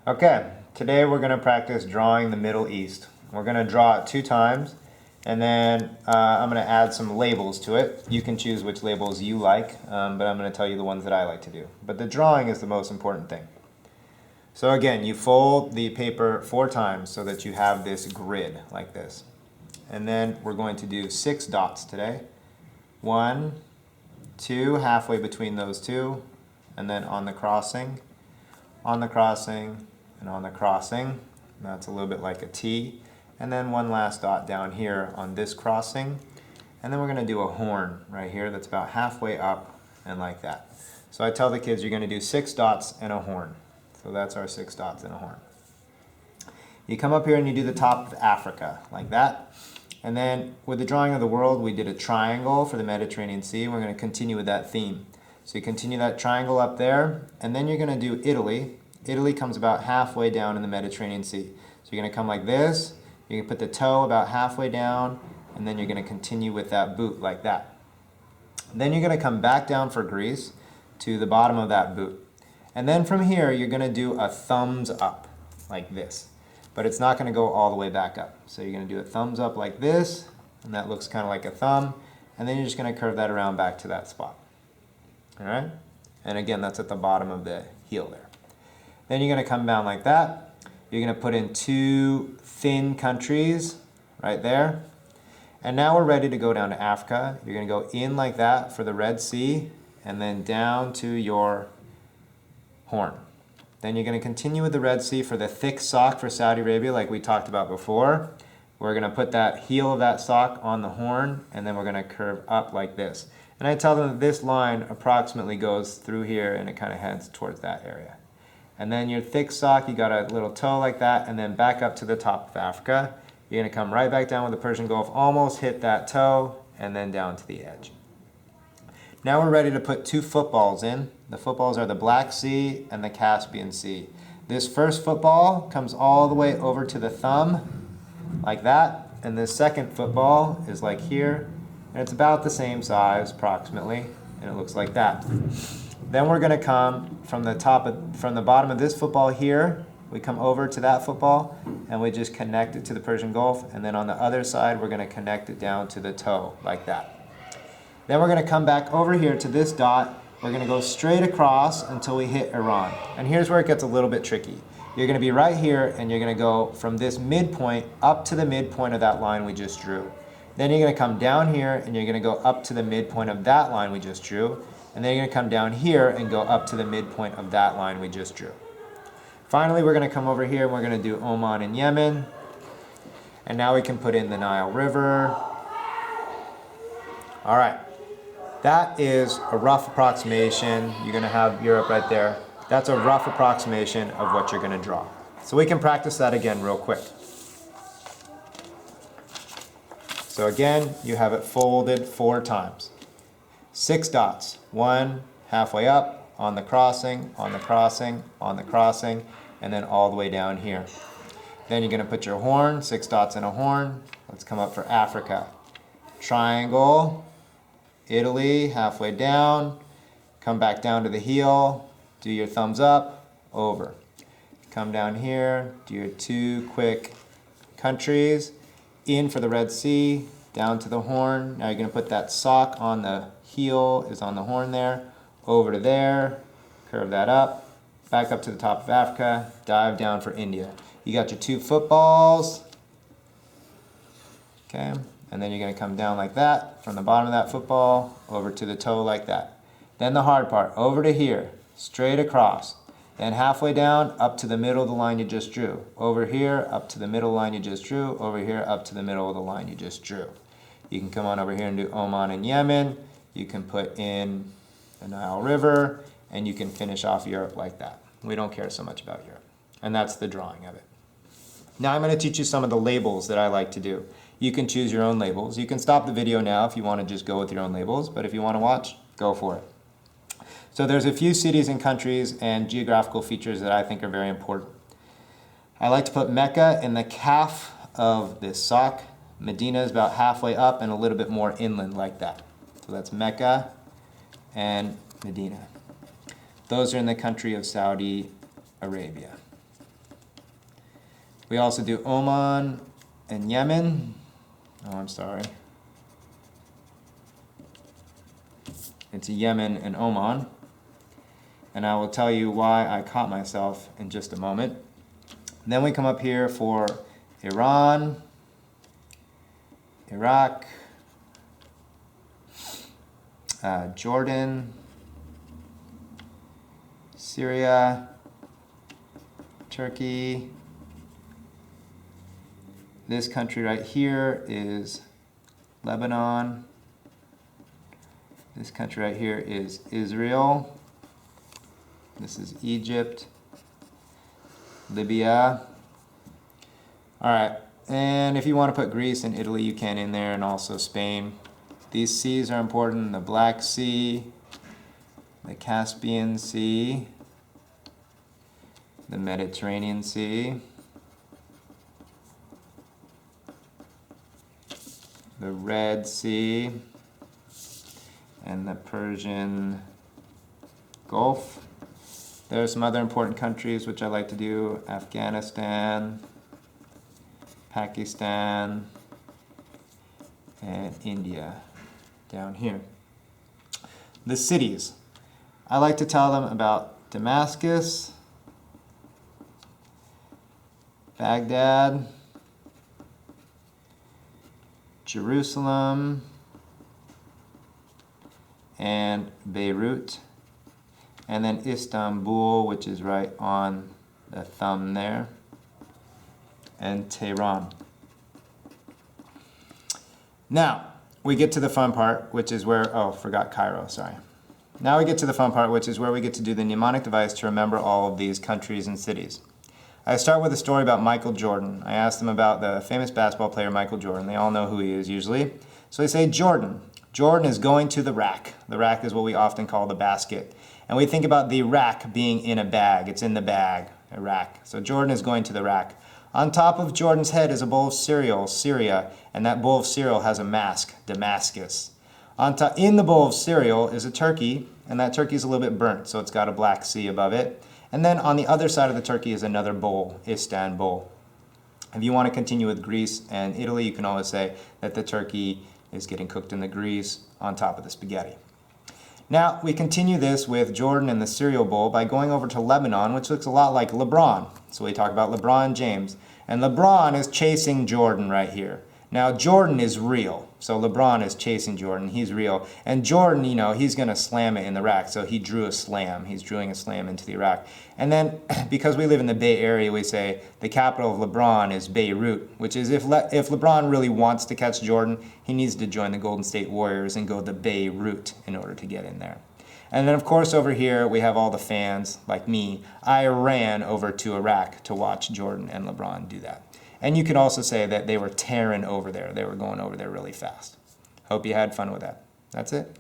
Okay, today we're going to practice drawing the Middle East. We're going to draw it 2 times, and then I'm going to add some labels to it. You can choose which labels you like, but I'm going to tell you the ones that I like to do. But the drawing is the most important thing. So again, you fold the paper 4 times so that you have this grid like this. And then we're going to do 6 dots today. 1, 2, halfway between those 2, and then on the crossing, and on the crossing. That's a little bit like a T. And then one last dot down here on this crossing. And then we're going to do a horn right here that's about halfway up and like that. So I tell the kids you're going to do 6 dots and a horn. So that's our 6 dots and a horn. You come up here and you do the top of Africa like that. And then with the drawing of the world, we did a triangle for the Mediterranean Sea. We're going to continue with that theme. So you continue that triangle up there, and then you're going to do Italy. Italy comes about halfway down in the Mediterranean Sea. So you're going to come like this, you can put the toe about halfway down, and then you're going to continue with that boot like that. Then you're going to come back down for Greece to the bottom of that boot. And then from here, you're going to do a thumbs up like this. But it's not going to go all the way back up. So you're going to do a thumbs up like this, and that looks kind of like a thumb, and then you're just going to curve that around back to that spot. All right? And again, that's at the bottom of the heel there. Then you're going to come down like that. You're going to put in 2 thin countries right there. And now we're ready to go down to Africa. You're going to go in like that for the Red Sea, and then down to your horn. Then you're going to continue with the Red Sea for the thick sock for Saudi Arabia like we talked about before. We're going to put that heel of that sock on the horn, and then we're going to curve up like this. And I tell them that this line approximately goes through here and it kind of heads towards that area. And then your thick sock, you got a little toe like that, and then back up to the top of Africa. You're going to come right back down with the Persian Gulf, almost hit that toe, and then down to the edge. Now we're ready to put 2 footballs in. The footballs are the Black Sea and the Caspian Sea. This first football comes all the way over to the thumb, like that. And this second football is like here, and it's about the same size, approximately, and it looks like that. Then we're going to come from the bottom of this football here. We come over to that football, and we just connect it to the Persian Gulf. And then on the other side, we're going to connect it down to the toe, like that. Then we're going to come back over here to this dot. We're going to go straight across until we hit Iran. And here's where it gets a little bit tricky. You're going to be right here, and you're going to go from this midpoint up to the midpoint of that line we just drew. Then you're going to come down here, and you're going to go up to the midpoint of that line we just drew. And then you're going to come down here and go up to the midpoint of that line we just drew. Finally, we're going to come over here, and we're going to do Oman and Yemen. And now we can put in the Nile River. All right. That is a rough approximation. You're going to have Europe right there. That's a rough approximation of what you're going to draw. So we can practice that again real quick. So again, you have it folded 4 times. 6 dots. 1 halfway up, on the crossing, on the crossing, on the crossing, and then all the way down here. Then you're going to put your horn, 6 dots and a horn. Let's come up for Africa. Triangle. Italy, halfway down, come back down to the heel, do your thumbs up, over. Come down here, do your 2 quick countries, in for the Red Sea, down to the horn. Now you're going to put that sock on the heel, is on the horn there, over to there, curve that up, back up to the top of Africa, dive down for India. You got your 2 footballs, okay? And then you're going to come down like that, from the bottom of that football, over to the toe like that. Then the hard part, over to here, straight across. Then halfway down, up to the middle of the line you just drew. Over here, up to the middle line you just drew. Over here, up to the middle of the line you just drew. You can come on over here and do Oman and Yemen. You can put in the Nile River, and you can finish off Europe like that. We don't care so much about Europe. And that's the drawing of it. Now I'm going to teach you some of the labels that I like to do. You can choose your own labels. You can stop the video now if you want to just go with your own labels, but if you want to watch, go for it. So there's a few cities and countries and geographical features that I think are very important. I like to put Mecca in the calf of this sock. Medina is about halfway up and a little bit more inland like that. So that's Mecca and Medina. Those are in the country of Saudi Arabia. We also do Oman and Yemen. Oh, I'm sorry. It's Yemen and Oman. And I will tell you why I caught myself in just a moment. Then we come up here for Iran, Iraq, Jordan, Syria, Turkey. This country right here is Lebanon. This country right here is Israel. This is Egypt, Libya. All right, and if you want to put Greece and Italy, you can in there, and also Spain. These seas are important: the Black Sea, the Caspian Sea, the Mediterranean Sea, the Red Sea, and the Persian Gulf. There are some other important countries which I like to do: Afghanistan, Pakistan, and India down here. The cities. I like to tell them about Damascus, Baghdad, Jerusalem, and Beirut, and then Istanbul, which is right on the thumb there, and Tehran. Now, we get to the fun part, which is where, oh, forgot Cairo, sorry. Now we get to the fun part, which is where we get to do the mnemonic device to remember all of these countries and cities. I start with a story about Michael Jordan. I asked them about the famous basketball player Michael Jordan. They all know who he is usually. So they say, Jordan. Jordan is going to the rack. The rack is what we often call the basket. And we think about the rack being in a bag. It's in the bag, a rack. So Jordan is going to the rack. On top of Jordan's head is a bowl of cereal, Syria, and that bowl of cereal has a mask, Damascus. In the bowl of cereal is a turkey, and that turkey is a little bit burnt, so it's got a Black Sea above it. And then on the other side of the turkey is another bowl, Istanbul. If you want to continue with Greece and Italy, you can always say that the turkey is getting cooked in the grease on top of the spaghetti. Now, we continue this with Jordan and the cereal bowl by going over to Lebanon, which looks a lot like LeBron. So we talk about LeBron James. And LeBron is chasing Jordan right here. Now, Jordan is real. So LeBron is chasing Jordan. He's real. And Jordan, you know, he's going to slam it in the rack. So he drew a slam. He's drawing a slam into the rack. And then, because we live in the Bay Area, we say the capital of LeBron is Beirut, which is if LeBron really wants to catch Jordan, he needs to join the Golden State Warriors and go the Beirut in order to get in there. And then, of course, over here, we have all the fans, like me. I ran over to Iraq to watch Jordan and LeBron do that. And you could also say that they were tearing over there. They were going over there really fast. Hope you had fun with that. That's it.